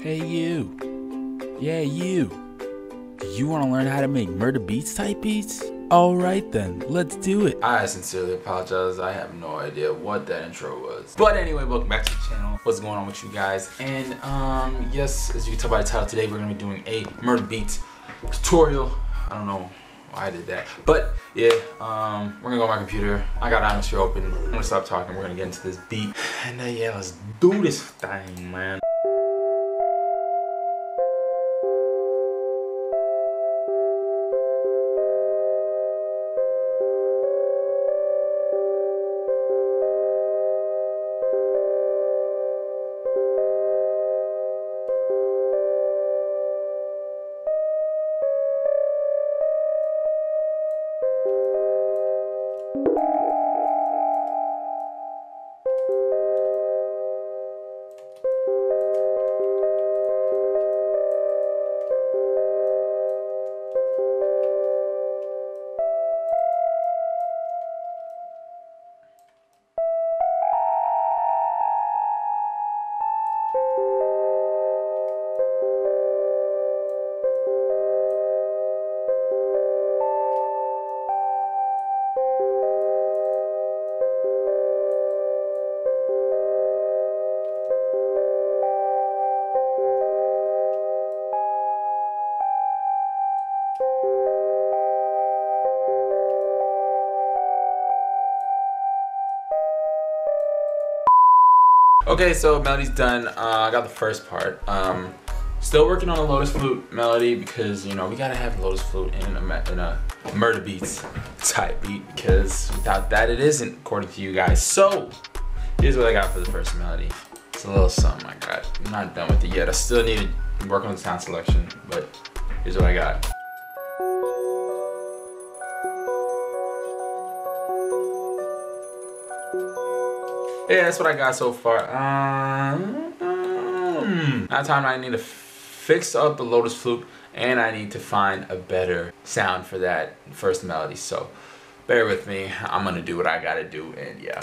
Hey you. Yeah, you. Do you want to learn how to make Murda Beatz type beats? Alright then, let's do it. I sincerely apologize. I have no idea what that intro was. But anyway, welcome back to the channel. What's going on with you guys? And yes, as you can tell by the title, today we're going to be doing a Murda Beatz tutorial. I don't know why I did that. But yeah, we're going to go on my computer. I got Atmosphere open. I'm going to stop talking. We're going to get into this beat. And yeah, let's do this thing, man. Okay, so melody's done. I got the first part. Still working on a Lotus Flute melody because, you know, we gotta have Lotus Flute in a Murda Beatz type beat, because without that it isn't, according to you guys. So here's what I got for the first melody. It's a little something I got. I'm not done with it yet. I still need to work on the sound selection, but here's what I got. Yeah, that's what I got so far. That time I need to fix up the Lotus Flute, and I need to find a better sound for that first melody. So bear with me. I'm gonna do what I gotta do, and yeah.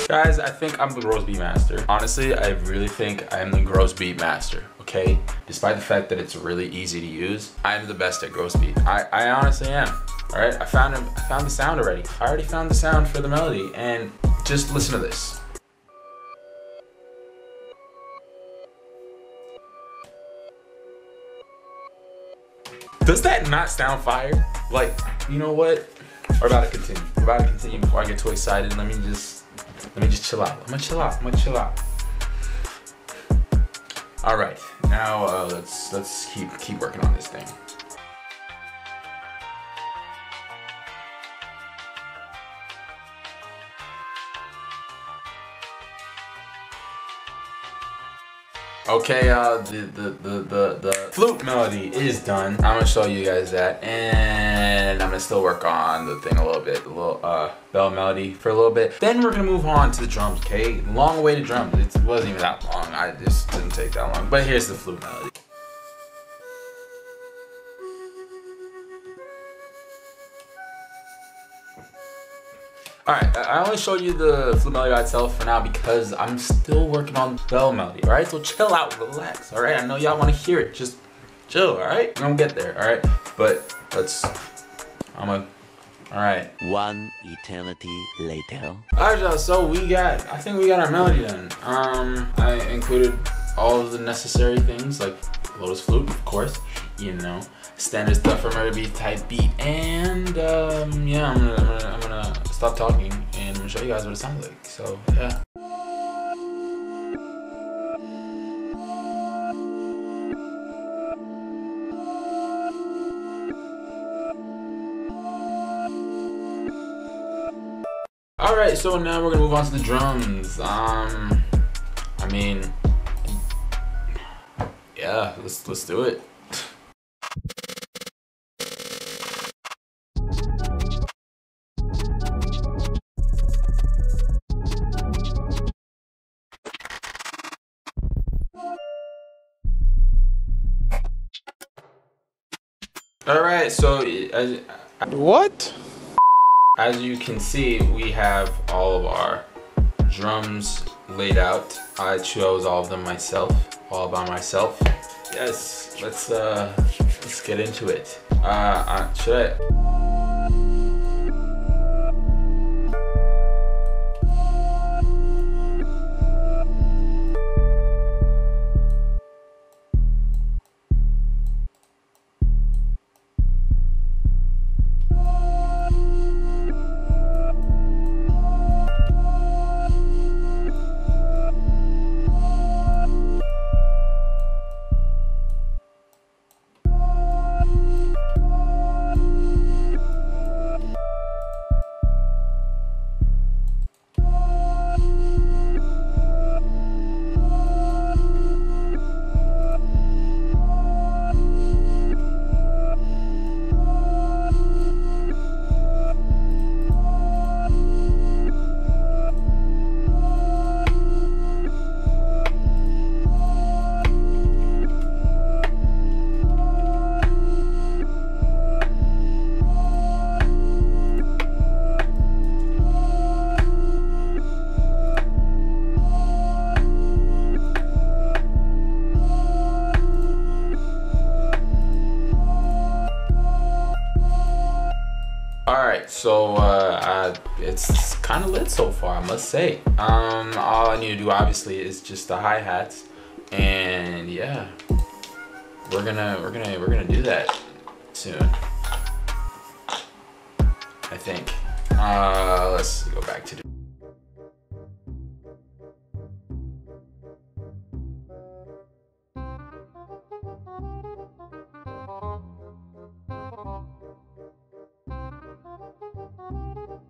Guys, I think I'm the gross beat master. Honestly, I really think I am the gross beat master, okay? Despite the fact that it's really easy to use, I am the best at gross beat. I honestly am. All right, I found the sound already. I already found the sound for the melody, and just listen to this. Does that not sound fire? Like, you know what? We're about to continue. We're about to continue before I get too excited. Let me just chill out. I'm gonna chill out. All right, now let's keep working on this thing. Okay, the flute melody is done. I'm gonna show you guys that, and I'm gonna still work on the thing a little bit, the little bell melody for a little bit. Then we're gonna move on to the drums, okay? Long way to drums. It wasn't even that long. I just didn't take that long. But here's the flute melody. Alright, I only showed you the flute melody by itself for now because I'm still working on the bell melody, alright? So chill out, relax, alright? I know y'all want to hear it, just chill, alright? I'm gonna get there, alright? But alright. One eternity later. Alright y'all, so I think we got our melody done. I included all of the necessary things, like Lotus Flute, of course, you know, standard stuff for Murda Beatz type beat, and yeah, I'm gonna stop talking and I'm gonna show you guys what it sounds like. So yeah. Alright, so now we're gonna move on to the drums. I mean, yeah, let's do it. Alright, so as you can see, we have all of our drums laid out. I chose all of them myself, all by myself. Yes, let's get into it. Should I? Alright, so it's kind of lit so far, I must say. All I need to do obviously is just the hi-hats, and yeah, we're gonna do that soon, I think. Let's go back to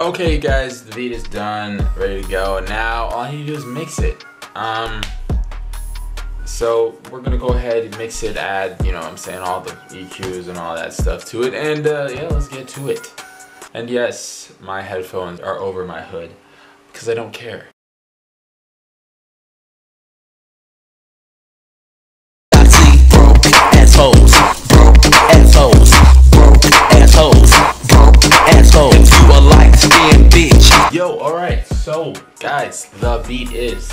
Okay guys, the beat is done, ready to go. Now all I need to do is mix it. So we're gonna go ahead and mix it, add, you know what I'm saying, all the EQs and all that stuff to it, and yeah, let's get to it. And yes, my headphones are over my hood because I don't care. I see broke assholes, broke assholes, broke assholes, broke assholes. You a light-skinned bitch. Yo, alright, so guys, the beat is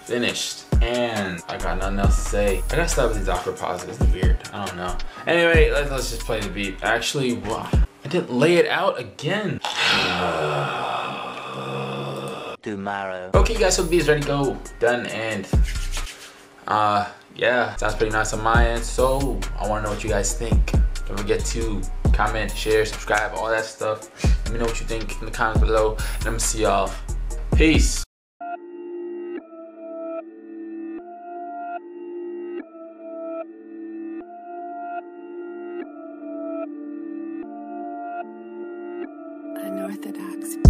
finished and I got nothing else to say. I gotta stop with these awkward pauses, it's weird, I don't know. Anyway, let's just play the beat. Actually, wow, I didn't lay it out again. Tomorrow. Okay guys, so the beat is ready to go, done, and yeah, sounds pretty nice on my end. So I want to know what you guys think. Don't forget to comment, share, subscribe, all that stuff. Let me know what you think in the comments below, and I'm gonna see y'all. Peace. Unorthodox.